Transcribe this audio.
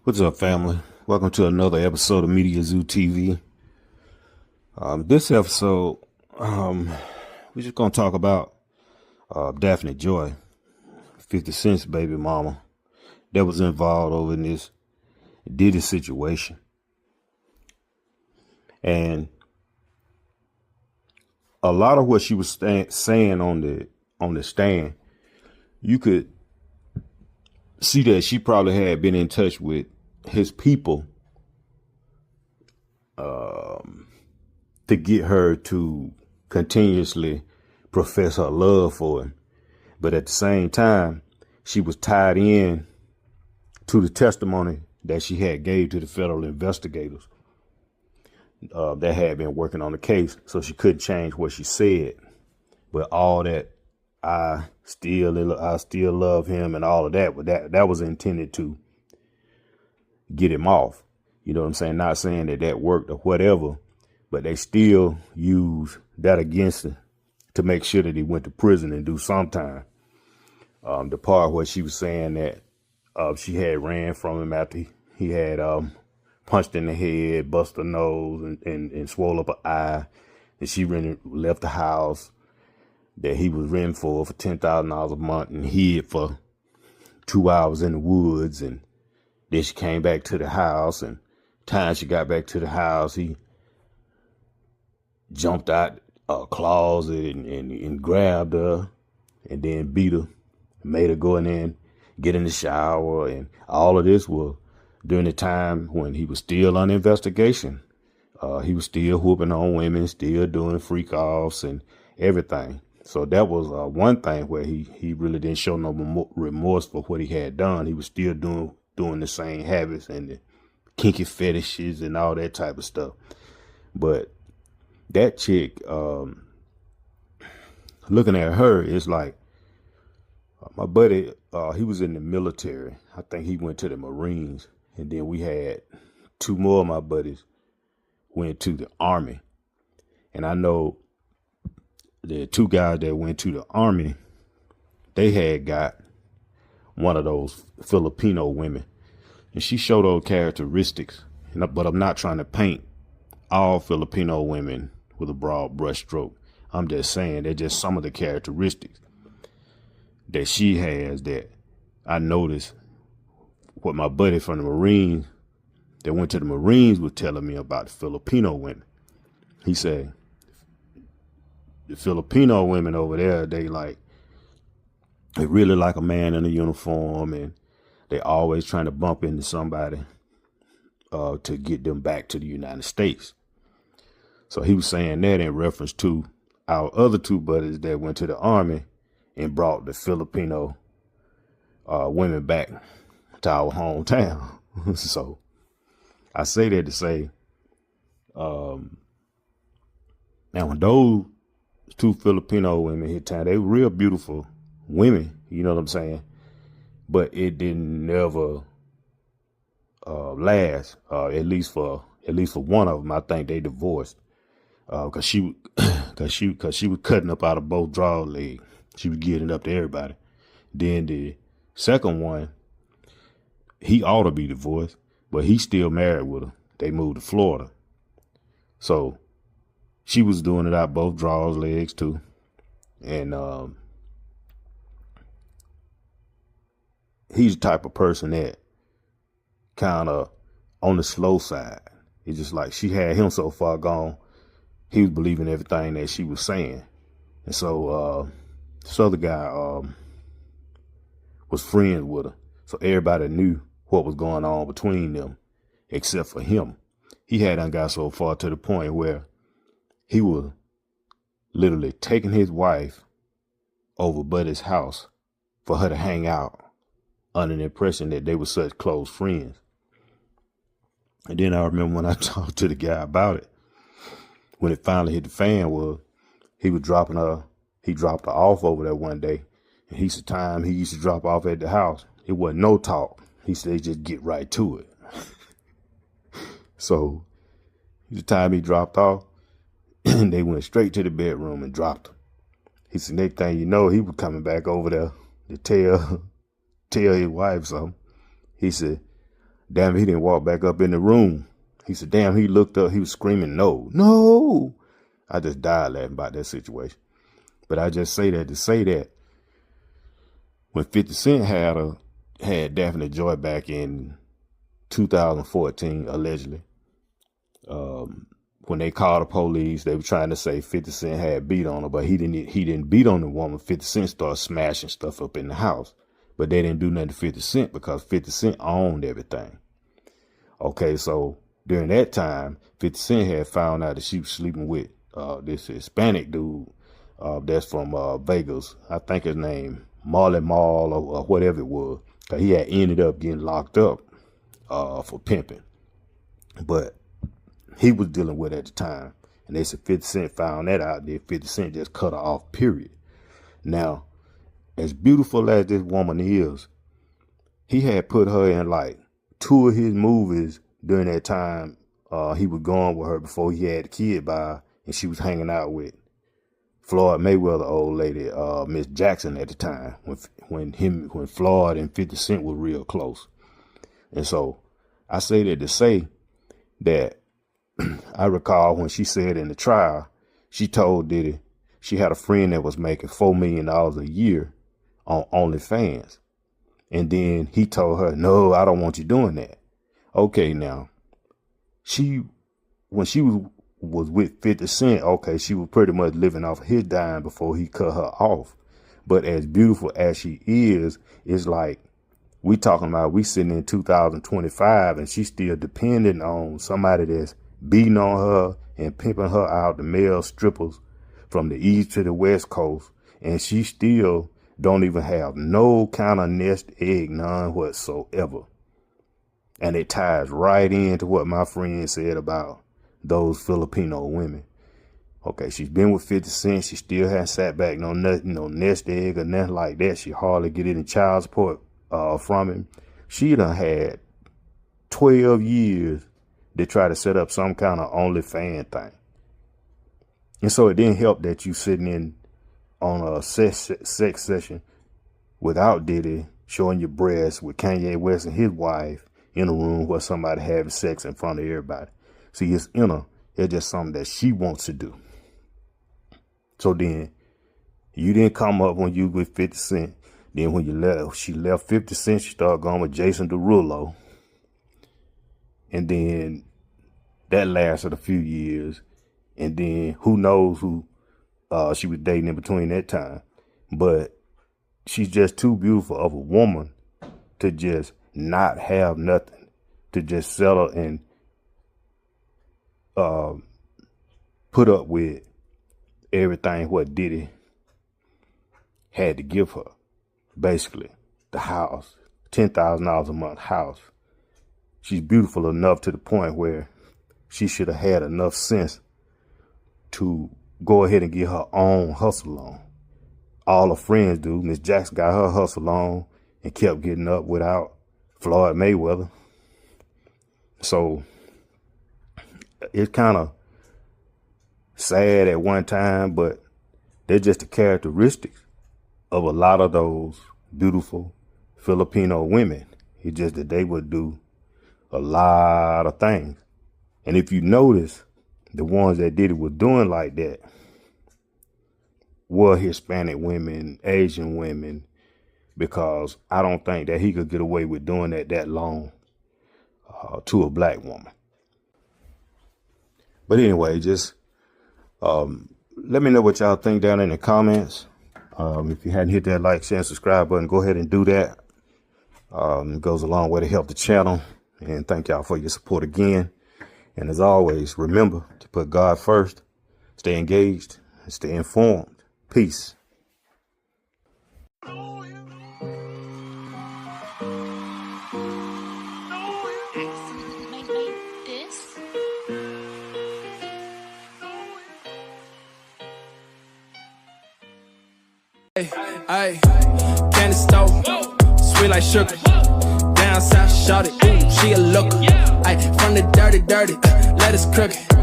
What's up, family? Welcome to another episode of Mediazewtv. This episode, we're just going to talk about Daphne Joy, 50 Cent's baby mama, that was involved over in this Diddy situation. And a lot of what she was saying on the stand, you could see that she probably had been in touch with his people to get her to continuously profess her love for him. But at the same time, she was tied in to the testimony that she had gave to the federal investigators that had been working on the case. So she couldn't change what she said. But all that, I still love him and all of that, but that was intended to get him off. You know what I'm saying? Not saying that worked or whatever, but they still use that against him to make sure that he went to prison and do some time. The part where she was saying that she had ran from him after he had punched in the head, busted a nose, and swole up an eye, and she left the house that he was renting for $10,000 a month and hid for 2 hours in the woods. And then she came back to the house, and time she got back to the house, he jumped out a closet and grabbed her and then beat her, made her go in there and get in the shower. And all of this was during the time when he was still on investigation. He was still whooping on women, still doing freak offs and everything. So that was one thing where he really didn't show no remorse for what he had done. He was still doing the same habits and the kinky fetishes and all that type of stuff. But that chick, looking at her, it's like my buddy, he was in the military. I think he went to the Marines. And then we had two more of my buddies went to the Army. And I know the two guys that went to the Army, they had got one of those Filipino women, and she showed those characteristics. But I'm not trying to paint all Filipino women with a broad brush stroke. I'm just saying they're just some of the characteristics that she has that I noticed what my buddy from the Marines that went to the Marines was telling me about the Filipino women. He said the Filipino women over there, they really like a man in a uniform, and they always trying to bump into somebody to get them back to the United States. So he was saying that in reference to our other two buddies that went to the Army and brought the Filipino women back to our hometown. So I say that to say, now when those two Filipino women hit town, they were real beautiful women, you know what I'm saying? But it didn't never last. At least for one of them, I think they divorced. Cause she was cutting up out of both draw legs. She was getting up to everybody. Then the second one, he ought to be divorced, but he's still married with her. They moved to Florida. So she was doing it out both draws legs too. And he's the type of person that kind of on the slow side. It's just like she had him so far gone, he was believing everything that she was saying. And so this other guy was friends with her. So everybody knew what was going on between them, except for him. He had got so far to the point where he was literally taking his wife over Buddy's house for her to hang out under the impression that they were such close friends. And then I remember when I talked to the guy about it, when it finally hit the fan, was he dropped her off over there one day. And he used to drop off at the house, it wasn't no talk. He said, just get right to it. So the time he dropped off, they went straight to the bedroom and dropped her. He said, next thing you know, he was coming back over there to tell his wife something. He said, Damn, he didn't walk back up in the room. He said, damn, he looked up, he was screaming, no, no. I just died laughing about that situation. But I just say that to say that when 50 Cent had Daphne Joy back in 2014, allegedly, when they called the police, they were trying to say 50 Cent had beat on her, but he didn't beat on the woman. 50 Cent started smashing stuff up in the house. But they didn't do nothing to 50 Cent because 50 Cent owned everything. Okay, so during that time, 50 Cent had found out that she was sleeping with this Hispanic dude that's from Vegas. I think his name Marley Marl or whatever it was. Cause he had ended up getting locked up for pimping. But he was dealing with it at the time. And they said 50 Cent found that out. Then 50 Cent just cut her off, period. Now, as beautiful as this woman is, he had put her in like 2 of his movies during that time he was going with her before he had a kid by her, and she was hanging out with Floyd Mayweather, old lady, Miss Jackson at the time, when Floyd and 50 Cent were real close. And so I say that to say that I recall when she said in the trial, she told Diddy she had a friend that was making $4 million a year on OnlyFans. And then he told her, no, I don't want you doing that. Okay, now, when she was with 50 Cent, okay, she was pretty much living off his dime before he cut her off. But as beautiful as she is, it's like we sitting in 2025 and she's still dependent on somebody that's beating on her and pimping her out, the male strippers from the east to the west coast. And she still don't even have no kind of nest egg, none whatsoever. And it ties right into what my friend said about those Filipino women. Okay, she's been with 50 Cent. She still hasn't sat back no nest egg or nothing like that. She hardly get any child support from him. She done had 12 years to try to set up some kind of OnlyFans thing. And so it didn't help that you sitting in on a sex session without Diddy showing your breasts with Kanye West and his wife in a room where somebody having sex in front of everybody. See, it's in her. It's just something that she wants to do. So then you didn't come up when you with 50 Cent. Then when she left 50 Cent, she started going with Jason Derulo. And then that lasted a few years. And then who knows who she was dating in between that time. But she's just too beautiful of a woman to just not have nothing, to just settle and put up with everything what Diddy had to give her. Basically, the house, $10,000 a month house. She's beautiful enough to the point where she should have had enough sense to go ahead and get her own hustle on. All her friends do. Miss Jackson got her hustle on and kept getting up without Floyd Mayweather. So it's kind of sad at one time, but they're just the characteristics of a lot of those beautiful Filipino women. It's just that they would do a lot of things. And if you notice, the ones that Diddy was doing like that were Hispanic women, Asian women, because I don't think that he could get away with doing that long to a black woman. But anyway, just let me know what y'all think down in the comments. If you hadn't hit that like, share, and subscribe button, go ahead and do that. It goes a long way to help the channel. And thank y'all for your support again. And as always, remember to put God first, stay engaged, and stay informed. Peace. Ay, candy stove, sweet like sugar. Down south, shot it, ooh, she a looker. Ay, from the dirty, let us crooked.